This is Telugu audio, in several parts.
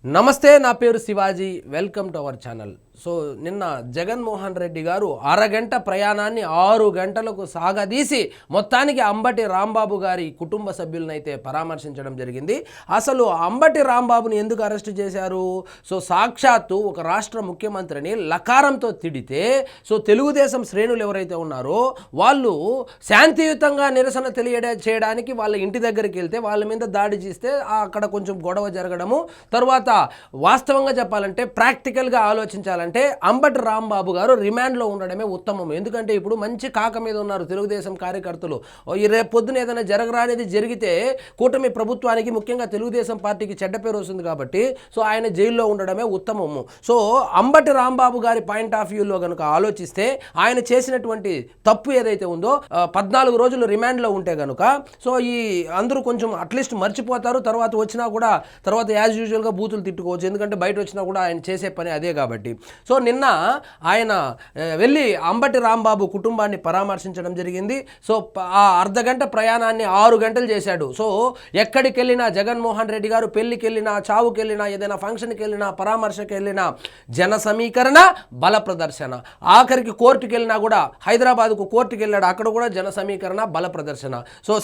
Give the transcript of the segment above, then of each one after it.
నమస్తే, నా పేరు Shivaji. Welcome to our channel. So నిన్న జగన్మోహన్ రెడ్డి గారు అరగంట ప్రయాణాన్ని 6 గంటలకు సాగదీసి మొత్తానికి అంబటి రాంబాబు గారి కుటుంబ సభ్యులను అయితే పరామర్శించడం జరిగింది. అసలు అంబటి రాంబాబుని ఎందుకు అరెస్ట్ చేశారు? సో సాక్షాత్తు ఒక రాష్ట్ర ముఖ్యమంత్రిని లకారంతో తిడితే సో తెలుగుదేశం శ్రేణులు ఎవరైతే ఉన్నారో వాళ్ళు శాంతియుతంగా నిరసన చేయడానికి వాళ్ళ ఇంటి దగ్గరికి వెళ్తే వాళ్ళ మీద దాడి చేస్తే అక్కడ కొంచెం గొడవ జరగడము, తర్వాత వాస్తవంగా చెప్పాలంటే ప్రాక్టికల్గా ఆలోచించాలంటే అంబటి రాంబాబు గారు రిమాండ్లో ఉండడమే ఉత్తమం. ఎందుకంటే ఇప్పుడు మంచి కాక మీద ఉన్నారు తెలుగుదేశం కార్యకర్తలు. ఈ రేపు పొద్దున ఏదైనా జరగరానిది జరిగితే కూటమి ప్రభుత్వానికి, ముఖ్యంగా తెలుగుదేశం పార్టీకి చెడ్డ పేరు వస్తుంది కాబట్టి సో ఆయన జైల్లో ఉండడమే ఉత్తమము. సో అంబటి రాంబాబు గారి పాయింట్ ఆఫ్ వ్యూలో కనుక ఆలోచిస్తే ఆయన చేసినటువంటి తప్పు ఏదైతే ఉందో 14 రోజులు రిమాండ్లో ఉంటే కనుక సో ఈ అందరూ కొంచెం అట్లీస్ట్ మర్చిపోతారు. తర్వాత వచ్చినా కూడా తర్వాత యాజ్ యూజువల్గా బూతులు తిట్టుకోవచ్చు, ఎందుకంటే బయట వచ్చినా కూడా ఆయన చేసే పని అదే కాబట్టి. సో నిన్న ఆయన వెళ్ళి అంబటి రాంబాబు కుటుంబాన్ని పరామర్శించడం జరిగింది. సో ఆ అర్ధగంట ప్రయాణాన్ని 6 గంటలు చేశాడు. సో ఎక్కడికి వెళ్ళినా జగన్మోహన్ రెడ్డి గారు పెళ్లికి వెళ్ళినా, చావుకి వెళ్ళినా, ఏదైనా ఫంక్షన్కి వెళ్ళినా, పరామర్శకి వెళ్ళినా జన సమీకరణ, బల ప్రదర్శన. ఆఖరికి కోర్టుకి వెళ్ళినా కూడా, హైదరాబాద్కు కోర్టుకి వెళ్ళాడు, అక్కడ కూడా జన సమీకరణ, బల ప్రదర్శన. సో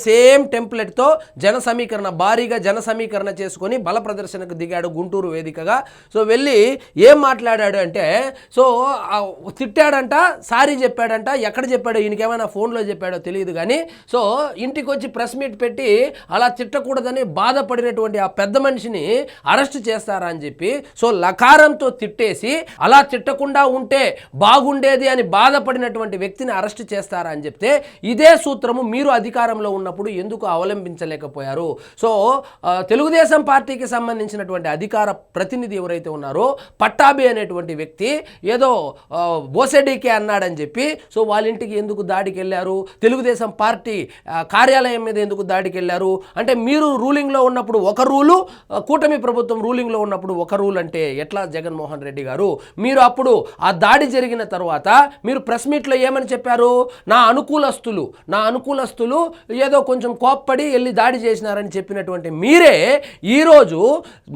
సేమ్ టెంప్లెట్తో జన సమీకరణ, భారీగా జన సమీకరణ చేసుకొని బల ప్రదర్శనకు దిగాడు గుంటూరు వేదికగా. సో వెళ్ళి ఏం మాట్లాడాడు అంటే సో తిట్టాడంట, సారీ చెప్పాడంట. ఎక్కడ చెప్పాడో ఈయనకేమైనా ఫోన్లో చెప్పాడో తెలియదు కానీ సో ఇంటికి వచ్చి ప్రెస్ మీట్ పెట్టి అలా తిట్టకూడదని బాధపడినటువంటి ఆ పెద్ద మనిషిని అరెస్ట్ చేస్తారా అని చెప్పి సో లకారంతో తిట్టేసి అలా తిట్టకుండా ఉంటే బాగుండేది అని బాధపడినటువంటి వ్యక్తిని అరెస్ట్ చేస్తారా అని చెప్తే ఇదే సూత్రము మీరు అధికారంలో ఉన్నప్పుడు ఎందుకు అవలంబించలేకపోయారు? సో తెలుగుదేశం పార్టీకి సంబంధించినటువంటి అధికార ప్రతినిధి ఎవరైతే ఉన్నారో పట్టాభి అనేటువంటి వ్యక్తి ఏదో బోసెడీకే అన్నాడని చెప్పి సో వాళ్ళ ఇంటికి ఎందుకు దాడికి వెళ్ళారు? తెలుగుదేశం పార్టీ కార్యాలయం మీద ఎందుకు దాడికి వెళ్ళారు? అంటే మీరు రూలింగ్లో ఉన్నప్పుడు ఒక రూలు, కూటమి ప్రభుత్వం రూలింగ్లో ఉన్నప్పుడు ఒక రూల్ అంటే ఎట్లా జగన్మోహన్ రెడ్డి గారు? మీరు అప్పుడు ఆ దాడి జరిగిన తర్వాత మీరు ప్రెస్ మీట్లో ఏమని చెప్పారు? నా అనుకూలస్తులు ఏదో కొంచెం కోప్పడి వెళ్ళి దాడి చేసినారని చెప్పినటువంటి మీరే ఈరోజు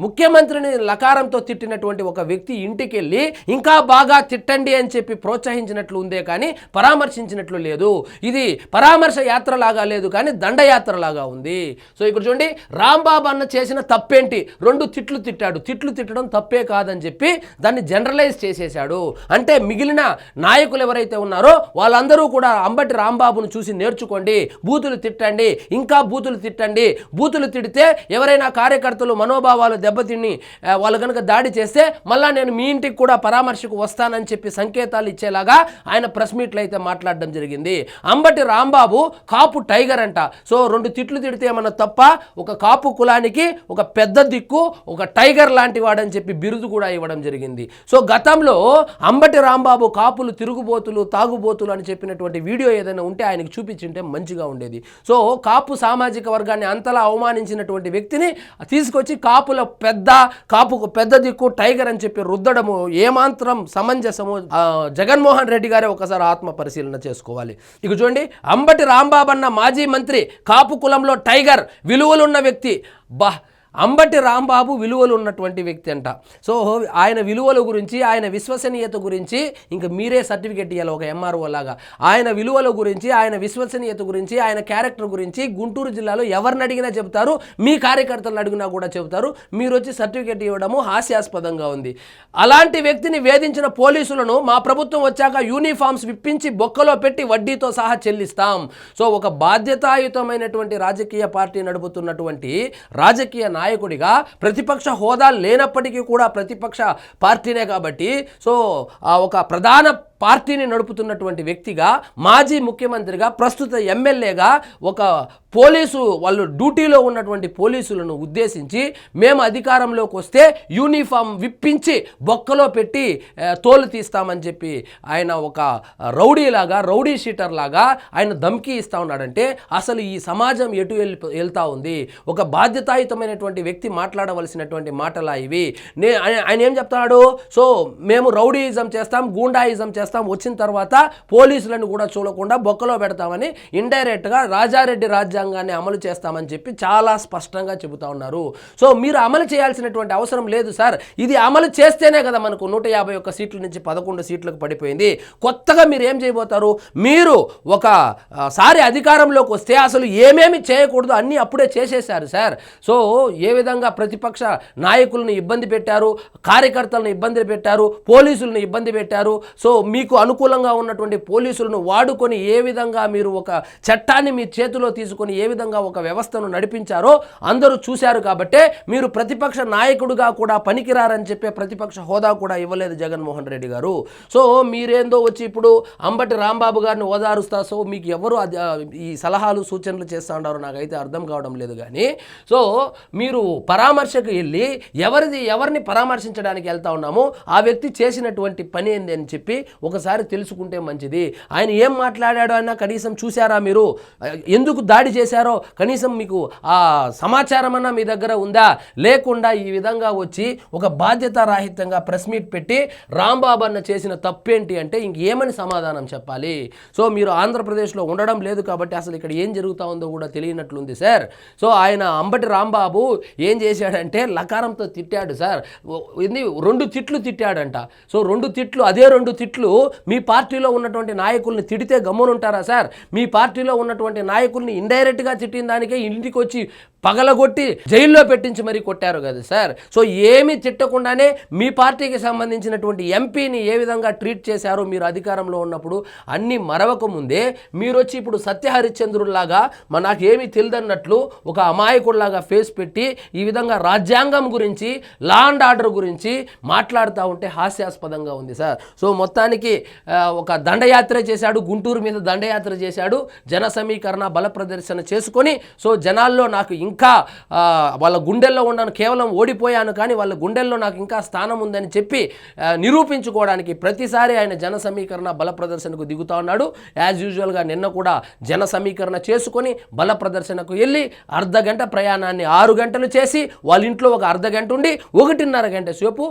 ముఖ్యమంత్రిని లకారంతో తిట్టినటువంటి ఒక వ్యక్తి ఇంటికి వెళ్ళి ఇంకా బాగా తిట్టండి అని చెప్పి ప్రోత్సహించినట్లు ఉందే కానీ పరామర్శించినట్లు లేదు. ఇది పరామర్శ యాత్రలాగా లేదు కానీ దండయాత్రలాగా ఉంది. సో ఇక్కడ చూడండి, రాంబాబు అన్న చేసిన తప్పేంటి? 2 తిట్లు తిట్టాడు. తిట్లు తిట్టడం తప్పే కాదని చెప్పి దాన్ని జనరలైజ్ చేసేశాడు. అంటే మిగిలిన నాయకులు ఎవరైతే ఉన్నారో వాళ్ళందరూ కూడా అంబటి రాంబాబును చూసి నేర్చుకోండి, బూతులు తిట్టండి, ఇంకా బూతులు తిట్టండి. బూతులు తిడితే ఎవరైనా కార్యకర్తలు మనోభావాలు దెబ్బతిని వాళ్ళు కనుక దాడి చేస్తే మళ్ళా నేను మీ ఇంటికి కూడా పరామర్శకు వస్తానని చెప్పి సంకేతాలు ఇచ్చేలాగా ఆయన ప్రెస్ మీట్లు అయితే మాట్లాడడం జరిగింది. అంబటి రాంబాబు కాపు టైగర్ అంట. సో 2 తిట్లు తిడితే ఏమన్నా తప్ప? ఒక కాపు కులానికి ఒక పెద్ద దిక్కు, ఒక టైగర్ లాంటి వాడని చెప్పి బిరుదు కూడా ఇవ్వడం జరిగింది. సో గతంలో అంబటి రాంబాబు కాపులు తిరుగుబోతులు, తాగుబోతులు అని చెప్పినటువంటి వీడియో ఏదైనా ఉంటే ఆయనకు చూపించింటే మంచిగా ఉండేది. సో కాపు సామాజిక వర్గాన్ని అంతలా అవమానించినటువంటి వ్యక్తిని తీసుకొచ్చి కాపుకు పెద్ద దిక్కు, టైగర్ అని చెప్పి రుద్దడము ఏమాత్రం సమంజసము? జగన్మోహన్ రెడ్డి గారే ఒకసారి ఆత్మ పరిశీలన చేసుకోవాలి. ఇక చూడండి, అంబటి రాంబాబు అన్న మాజీ మంత్రి కాపు కులంలో టైగర్, విలువలున్న వ్యక్తి. అంబటి రాంబాబు విలువలు ఉన్నటువంటి వ్యక్తి అంట. సో ఆయన విలువల గురించి, ఆయన విశ్వసనీయత గురించి ఇంకా మీరే సర్టిఫికెట్ ఇవ్వాలి ఒక ఎంఆర్ఓ లాగా. ఆయన విలువల గురించి, ఆయన విశ్వసనీయత గురించి, ఆయన క్యారెక్టర్ గురించి గుంటూరు జిల్లాలో ఎవరిని అడిగినా చెబుతారు, మీ కార్యకర్తలను అడిగినా కూడా చెబుతారు. మీరు వచ్చి సర్టిఫికెట్ ఇవ్వడము హాస్యాస్పదంగా ఉంది. అలాంటి వ్యక్తిని వేధించిన పోలీసులను మా ప్రభుత్వం వచ్చాక యూనిఫామ్స్ విప్పించి బొక్కలో పెట్టి వడ్డీతో సహా చెల్లిస్తాం. సో ఒక బాధ్యతాయుతమైనటువంటి రాజకీయ పార్టీ నడుపుతున్నటువంటి రాజకీయ నాయకుడిగా ప్రతిపక్ష హోదా లేనప్పటికీ కూడా ప్రతిపక్ష పార్టీనే కాబట్టి సో ఒక ప్రధాన పార్టీని నడుపుతున్నటువంటి వ్యక్తిగా, మాజీ ముఖ్యమంత్రిగా, ప్రస్తుత ఎమ్మెల్యేగా ఒక పోలీసు వాళ్ళు డ్యూటీలో ఉన్నటువంటి పోలీసులను ఉద్దేశించి మేము అధికారంలోకి వస్తే యూనిఫామ్ విప్పించి బొక్కలో పెట్టి తోలు తీస్తామని చెప్పి ఆయన ఒక రౌడీ షీటర్ లాగా ఆయన ధమ్కీ ఇస్తూ ఉన్నాడంటే అసలు ఈ సమాజం ఎటు వెళ్తా ఉంది? ఒక బాధ్యతాయుతమైనటువంటి వ్యక్తి మాట్లాడవలసినటువంటి మాటలా ఇవి? ఆయన ఏం చెప్తున్నాడు? సో మేము రౌడీయిజం చేస్తాం, గూండాయిజం చేస్తాం, చేస్తాం, వచ్చిన తర్వాత పోలీసులను కూడా చూడకుండా బొక్కలో పెడతామని ఇండైరెక్ట్గా రాజారెడ్డి రాజ్యాంగాన్ని అమలు చేస్తామని చెప్పి చాలా స్పష్టంగా చెబుతా ఉన్నారు. సో మీరు అమలు చేయాల్సినటువంటి అవసరం లేదు సార్. ఇది అమలు చేస్తేనే కదా మనకు 151 సీట్ల నుంచి 11 సీట్లకు పడిపోయింది. కొత్తగా మీరు ఏం చేయబోతారు? మీరు ఒకసారి అధికారంలోకి వస్తే అసలు ఏమేమి చేయకూడదు అన్నీ అప్పుడే చేసేశారు సార్. సో ఏ విధంగా ప్రతిపక్ష నాయకులను ఇబ్బంది పెట్టారు, కార్యకర్తలను ఇబ్బంది పెట్టారు, పోలీసులను ఇబ్బంది పెట్టారు. సో మీకు అనుకూలంగా ఉన్నటువంటి పోలీసులను వాడుకొని ఏ విధంగా మీరు ఒక చట్టాన్ని మీ చేతిలో తీసుకొని ఏ విధంగా ఒక వ్యవస్థను నడిపించారో అందరూ చూశారు. కాబట్టే మీరు ప్రతిపక్ష నాయకుడిగా కూడా పనికిరారని చెప్పే ప్రతిపక్ష హోదా కూడా ఇవ్వలేదు జగన్మోహన్ రెడ్డి గారు. సో మీరేందో వచ్చి ఇప్పుడు అంబటి రాంబాబు గారిని ఓదారుస్తా, సో మీకు ఎవరు ఈ సలహాలు సూచనలు చేస్తూ ఉన్నారు నాకైతే అర్థం కావడం లేదు. కానీ సో మీరు పరామర్శకు వెళ్ళి ఎవరిని పరామర్శించడానికి వెళ్తా ఉన్నామో ఆ వ్యక్తి చేసినటువంటి పని ఏంది అని చెప్పి ఒకసారి తెలుసుకుంటే మంచిది. ఆయన ఏం మాట్లాడాడో అన్నా కనీసం చూసారా మీరు? ఎందుకు దాడి చేశారో కనీసం మీకు ఆ సమాచారం అన్నా మీ దగ్గర ఉందా? లేకుండా ఈ విధంగా వచ్చి ఒక బాధ్యతారాహిత్యంగా ప్రెస్ మీట్ పెట్టి రాంబాబు అన్న చేసిన తప్పేంటి అంటే ఇంకేమని సమాధానం చెప్పాలి? సో మీరు ఆంధ్రప్రదేశ్లో ఉండడం లేదు కాబట్టి అసలు ఇక్కడ ఏం జరుగుతూ ఉందో కూడా తెలియనట్లుంది సార్. సో ఆయన అంబటి రాంబాబు ఏం చేశాడంటే లకారంతో తిట్టాడు సార్. 2 తిట్లు తిట్టాడంట. సో 2 తిట్లు, అదే 2 తిట్లు మీ పార్టీలో ఉన్నటువంటి నాయకుల్ని తిడితే గమ్మునుంటారా సార్? మీ పార్టీలో ఉన్నటువంటి నాయకుల్ని ఇండైరెక్ట్గా తిట్టిన దానికే ఇంటికి వచ్చి పగలగొట్టి జైల్లో పెట్టించి మరీ కొట్టారు కదా సార్. సో ఏమీ తిట్టకుండానే మీ పార్టీకి సంబంధించినటువంటి ఎంపీని ఏ విధంగా ట్రీట్ చేశారో మీరు అధికారంలో ఉన్నప్పుడు అన్నీ మరవక ముందే మీరు వచ్చి ఇప్పుడు సత్యహరిశ్చంద్రుల్లాగా నాకేమీ తెలియదన్నట్లు ఒక అమాయకుడిలాగా ఫేస్ పెట్టి ఈ విధంగా రాజ్యాంగం గురించి, లా అండ్ ఆర్డర్ గురించి మాట్లాడుతూ ఉంటే హాస్యాస్పదంగా ఉంది సార్. సో మొత్తానికి ఒక దండయాత్ర చేశాడు, గుంటూరు మీద దండయాత్ర చేశాడు, జన సమీకరణ బల ప్రదర్శన చేసుకొని సో జనాల్లో నాకు ఇంకా వాళ్ళ గుండెల్లో ఉన్నాను, కేవలం ఓడిపోయాను కానీ వాళ్ళ గుండెల్లో నాకు ఇంకా స్థానం ఉందని చెప్పి నిరూపించుకోవడానికి ప్రతిసారి ఆయన జన సమీకరణ బల ప్రదర్శనకు దిగుతూ ఉన్నాడు. యాజ్ యూజువల్గా నిన్న కూడా జన సమీకరణ చేసుకొని బల ప్రదర్శనకు వెళ్ళి అర్ధగంట ప్రయాణాన్ని 6 గంటలు చేసి వాళ్ళ ఇంట్లో ఒక అర్ధగంట ఉండి 1.5 గంట సేపు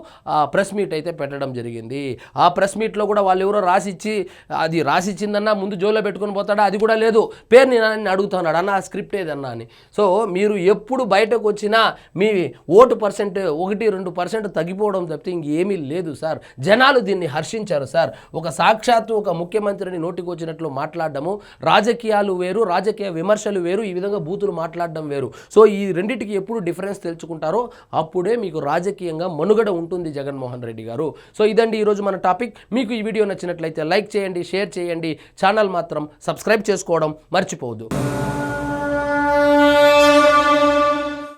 ప్రెస్ మీట్ అయితే పెట్టడం జరిగింది. ఆ ప్రెస్ మీట్లో కూడా వాళ్ళు ఎవరో రాసిచ్చి అది రాసిచ్చిందన్నా ముందు జోలో పెట్టుకొని పోతాడా? అది కూడా లేదు. పేరు నేను అడుగుతున్నాడు అన్న స్క్రిప్ట్ ఏదన్నా అని. సో మీరు ఎప్పుడు బయటకు వచ్చినా మీ ఓటు పర్సెంట్ 1-2% తగ్గిపోవడం తప్పితే ఇంకేమీ లేదు సార్. జనాలు దీన్ని హర్షించారు సార్. ఒక సాక్షాత్తు ఒక ముఖ్యమంత్రిని నోటికి వచ్చినట్లు మాట్లాడడము, రాజకీయాలు వేరు, రాజకీయ విమర్శలు వేరు, ఈ విధంగా బూతులు మాట్లాడడం వేరు. సో ఈ రెండింటికి ఎప్పుడు డిఫరెన్స్ తెలుసుకుంటారో అప్పుడే మీకు రాజకీయంగా మనుగడ ఉంటుంది జగన్మోహన్ రెడ్డి గారు. సో ఇదండి ఈరోజు మన టాపిక్. మీకు ఈ వీడియో నచ్చినట్లయితే లైక్ చేయండి, షేర్ చేయండి, ఛానల్ మాత్రం సబ్స్క్రైబ్ చేసుకోవడం మర్చిపోవద్దు.